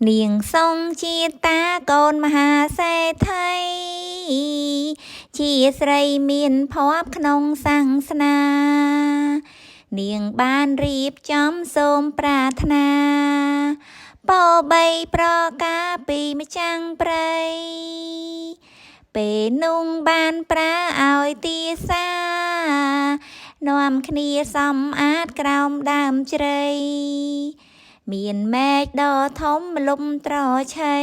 នាងសងជាតាកូនមហាសេដ្ឋីជាស្រីមានភ័ព្វក្នុងសាសនានាងបានរៀបចំសូមប្រាថ្នាពោបីប្រការពីម្ចាំងព្រៃពេលនោះបានប្រាឲ្យទាសានាំគ្នាសំអាតក្រោមដើមជ្រៃមានមែកដ៏ធំលំត្រឆៃ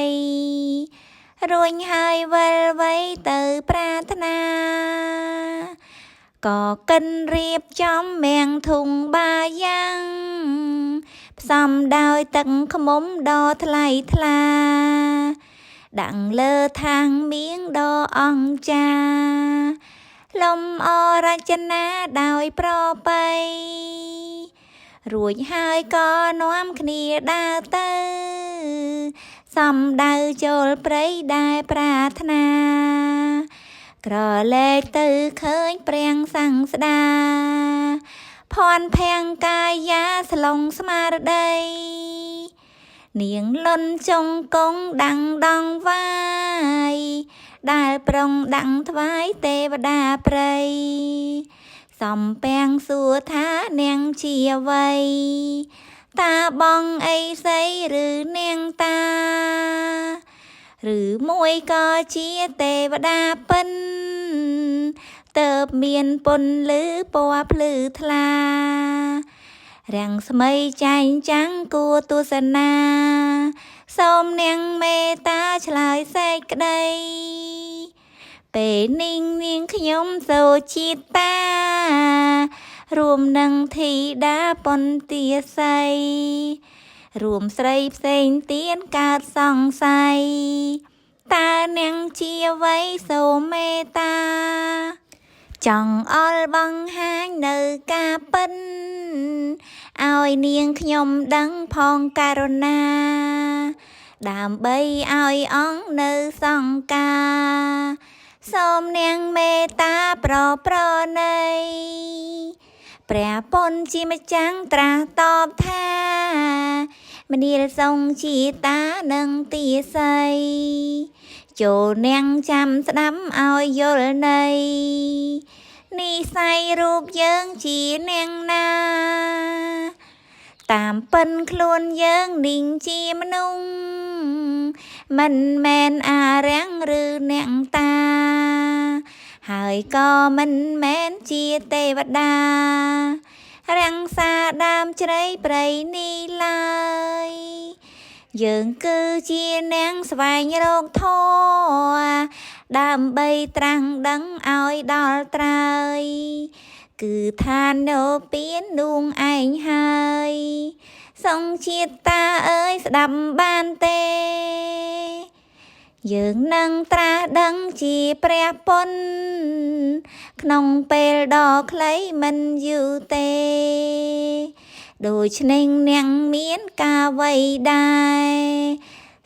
រួញហើយវិលវៃទៅប្រាថ្នាក៏កិនរៀបចំមាំងធុងបាយ៉ាងផ្សំដោយទឹកឃ្មុំដ៏ថ្លៃថ្លាដាក់លើថាងមៀងដ៏អង្ចាលំអរចនាដោយប្រពៃរួចហើយក៏នាំគ្នាដើរទៅសំដៅចូលព្រៃដែលប្រាថ្នាក្រឡេកទៅឃើញព្រះសង្ឃស្ដាភ័ណ្ឌភាំងកាយាស្លងស្មារតីនាងលន់ចុងកងដាំងដងវាយដែលប្រុងដាំងថ្វាយទេវតាព្រៃសំពាំងសួរថានាងជាអ្វីតាបងអីស្អីឬនាងតាឬមួយក៏ជាទេវតាពិនទើបមានពុនលឺពណ៌ភ្លឺថ្លារាំងស្មីចែងចាំងគួរទស្សនាសូមនាងមេត្តាឆ្លើយសេចក្តីពេលនាងខ្ញុំសូជាតារួមនឹងធីតាពន្ទាស័យរួមស្រីផ្សេងទៀតកើតសង្ស័យតើនាងជាអ្វីសូមមេត្តាចង់អល់បង្ហាញនៅការពិនឲ្យនាងខ្ញុំដឹងផងករុណាដើម្បីឲ្យអង្គនៅសង្ការសូមនាងមេត្តាប្រណីព្រះពុនជាម្ចាំងត្រាស់តបថាមនាលសង្ឃជាតានឹងទាស័យចូលនាងចាំស្ដាប់ឲ្យយល់ន័យនិស័យរូបយើងជានាងណាតាមពិនខ្លួនយើងនាងជាមនុស្សមិនមែនអារាំងឬនាងតាហើយក៏មិនមែនជាទេវតារាំងសាដើមជ្រៃព្រៃនេះឡើយយើងគឺជានាងស្វែងរកធម៌ដើម្បីត្រាំងដឹងឲ្យដល់ត្រើយគឺឋាននៅពៀននួងឯងហើយសង្ឃជាតិតាអើយស្ដាប់បានទេយើងនឹងត្រាស់ដឹងជាព្រះពុនក្នុងពេលដ៏ខ្លីមិនយូរទេដូច្នេះនាងមានការវៃដែរ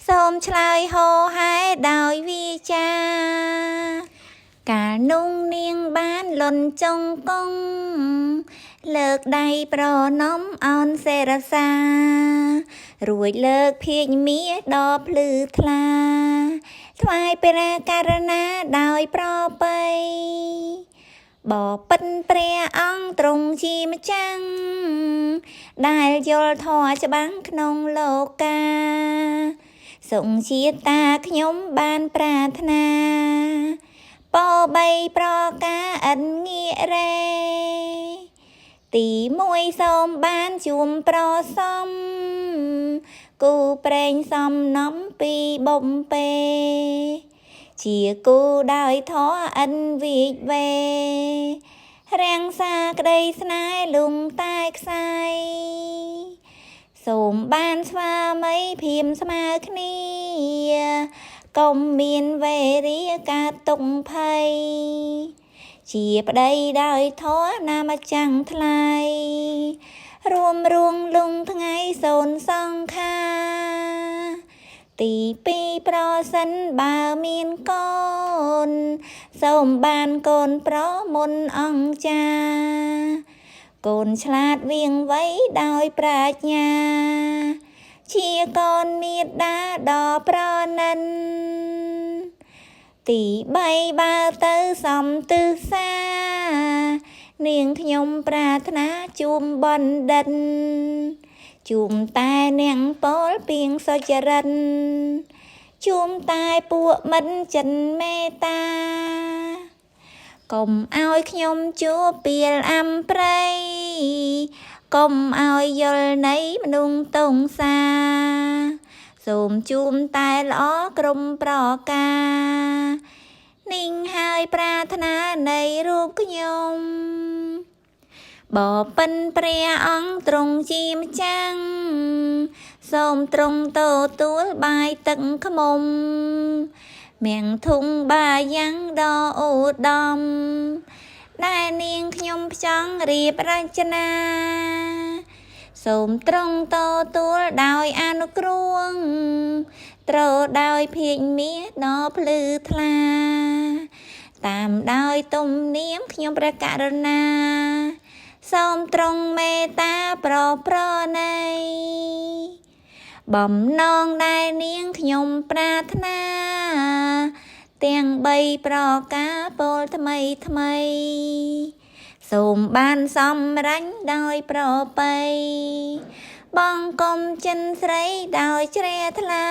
សូមឆ្លើយហោហែដោយវាចាកាលនោះនាងបានលន់ចុងកងលើកដៃប្រណម្យអោនសេរសារួចលើកភាជមាដ៏ភ្លឺថ្លាថ្វាយព្រះករុណាដោយប្រពៃបពិតព្រះអង្គទ្រង់ជាម្ចាំងដែលយល់ធម៌ច្បាស់ក្នុងលោកាសង្ឃជាតិតាខ្ញុំបានប្រាថ្នាពោបីប្រការឥតងាករេទី1សូមបានជួមប្រសំគូប្រេងសំណំពីបំពេជាគូដោយធម៌ឥនវិវេរាំងសាក្តីស្នេហ៍លងតែខ្សែសូមបានស្វាមីភៀមស្មើគ្នាកុំមានវេរាកើតទុក្ខភ័យជាប្តីដោយធម៌ណាម្ចាំងថ្លៃរួមរួងលងថ្ងៃសូនសង្ខាទី2ប្រសិនបើមានកូនសូមបានកូនប្រមុនអង្គចាកូនឆ្លាតវៀងវៃដោយប្រាជ្ញា ជាកូនមេត្តាដ៏ប្រណិនទី3បើទៅសំទិសានាងខ្ញុំប្រាថ្នាជួបបណ្ឌិតជួមតែនាងពោលពីងសុចរិតជួមតែពួកមិត្តចិនមេត្តាកុំឲ្យខ្ញុំជួបពីលអំព្រៃកុំឲ្យយល់នៃមនុស្សតងសាសូមជួមតែល្អក្រុមប្រការនាងហើយប្រាថ្នានៃរូបខ្ញុំបបិនព្រះអង្គទ្រង់ជាម្ចាស់សូមទ្រង់ទទួលបាយទឹកខ្មុំមៀងធុងបាយ៉ាងដ៏ឧត្តមដែលនាងខ្ញុំផ្ចង់រៀបរចនាសូមទ្រង់ទទួលដោយអនុគ្រោះត្រូវដោយភេកមាសដ៏ភ្លឺថ្លាតាមដោយទំនៀមខ្ញុំព្រះករុណាសូមទ្រង់មេត្តាប្រណីបំណងដែលនាងខ្ញុំប្រាថ្នាទាំង3ប្រការពោលថ្មីសូមបានសម្រេចដោយប្រពៃបងកុំចិនស្រីដោយជ្រះថ្លា